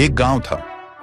एक गांव था,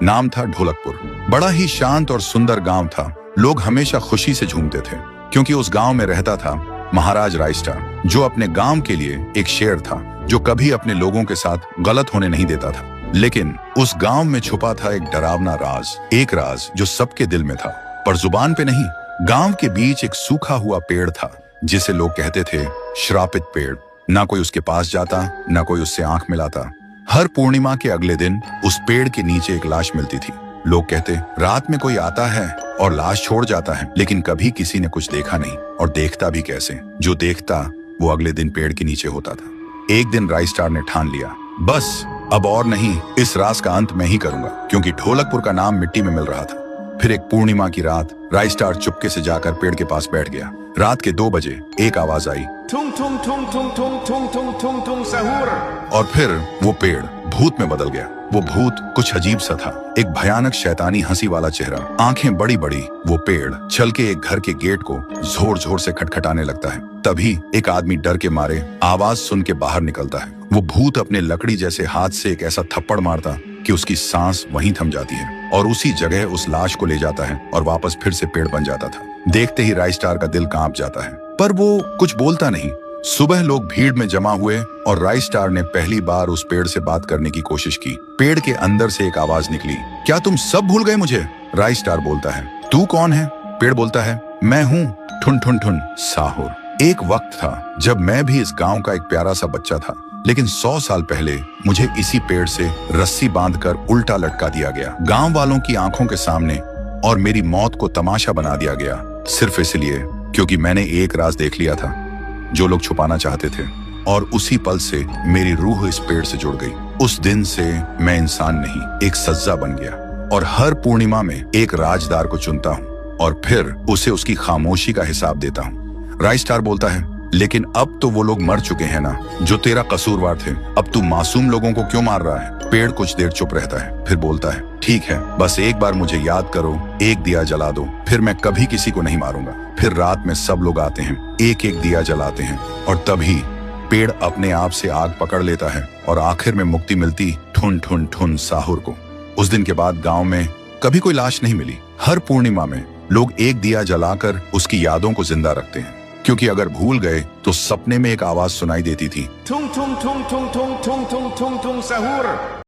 नाम था ढोलकपुर। बड़ा ही शांत और सुंदर गांव था। लोग हमेशा खुशी से झूमते थे क्योंकि उस गांव में रहता था महाराज रायस्टार, जो अपने गांव के लिए एक शेर था, जो कभी अपने लोगों के साथ गलत होने नहीं देता था। लेकिन उस गांव में छुपा था एक डरावना राज, एक राज जो सबके दिल में था पर जुबान पे नहीं। गांव के बीच एक सूखा हुआ पेड़ था जिसे लोग कहते थे श्रापित पेड़। ना कोई उसके पास जाता, ना कोई उससे आंख मिलाता। हर पूर्णिमा के अगले दिन उस पेड़ के नीचे एक लाश मिलती थी। लोग कहते, रात में कोई आता है और लाश छोड़ जाता है, लेकिन कभी किसी ने कुछ देखा नहीं, और देखता भी कैसे। जो देखता वो अगले दिन पेड़ के नीचे होता था। एक दिन रायस्टार ने ठान लिया, बस अब और नहीं, इस राज का अंत मैं ही करूंगा, क्योंकि ढोलकपुर का नाम मिट्टी में मिल रहा था। फिर एक पूर्णिमा की रात रायस्टार चुपके से जाकर पेड़ के पास बैठ गया। रात के 2 बजे एक आवाज आई, थुम थुम थुम थुम थुम थुम थुम थुम थुम सहूर। और फिर वो पेड़ भूत में बदल गया। वो भूत कुछ अजीब सा था, एक भयानक शैतानी हंसी वाला चेहरा, आंखें बड़ी बड़ी। वो पेड़ चल के एक घर के गेट को जोर जोर से खटखटाने लगता है। तभी एक आदमी डर के मारे आवाज सुन के बाहर निकलता है। वो भूत अपने लकड़ी जैसे हाथ से एक ऐसा थप्पड़ मारता कि उसकी सांस वहीं थम जाती है, और उसी जगह उस लाश को ले जाता है और वापस फिर से पेड़ बन जाता था। देखते ही रायस्टार का दिल कांप जाता है, पर वो कुछ बोलता नहीं। सुबह लोग भीड़ में जमा हुए और रायस्टार ने पहली बार उस पेड़ से बात करने की कोशिश की। पेड़ के अंदर से एक आवाज निकली, क्या तुम सब भूल गए मुझे? रायस्टार बोलता है, तू कौन है? पेड़ बोलता है, मैं हूँ ठुन ठुन ठुन साहुर। एक वक्त था जब मैं भी इस गांव का एक प्यारा सा बच्चा था, लेकिन 100 साल पहले मुझे इसी पेड़ से रस्सी बांधकर उल्टा लटका दिया गया, गांव वालों की आंखों के सामने, और मेरी मौत को तमाशा बना दिया गया, सिर्फ इसलिए क्योंकि मैंने एक राज देख लिया था जो लोग छुपाना चाहते थे। और उसी पल से मेरी रूह इस पेड़ से जुड़ गई। उस दिन से मैं इंसान नहीं, एक सज्जा बन गया, और हर पूर्णिमा में एक राजदार को चुनता हूँ और फिर उसे उसकी खामोशी का हिसाब देता हूँ। रायस्टार बोलता है, लेकिन अब तो वो लोग मर चुके हैं ना, जो तेरा कसूरवार थे। अब तू मासूम लोगों को क्यों मार रहा है? पेड़ कुछ देर चुप रहता है, फिर बोलता है, ठीक है, बस एक बार मुझे याद करो, एक दिया जला दो, फिर मैं कभी किसी को नहीं मारूंगा। फिर रात में सब लोग आते हैं, एक एक दिया जलाते हैं, और तभी पेड़ अपने आप से आग पकड़ लेता है, और आखिर में मुक्ति मिलती ठुन ठुन ठुन साहुर को। उस दिन के बाद गांव में कभी कोई लाश नहीं मिली। हर पूर्णिमा में लोग एक दिया जलाकर उसकी यादों को जिंदा रखते हैं, क्योंकि अगर भूल गए तो सपने में एक आवाज सुनाई देती थी, थुम थुम थुम थुम थुम थुम थुम थुम थुम सहूर।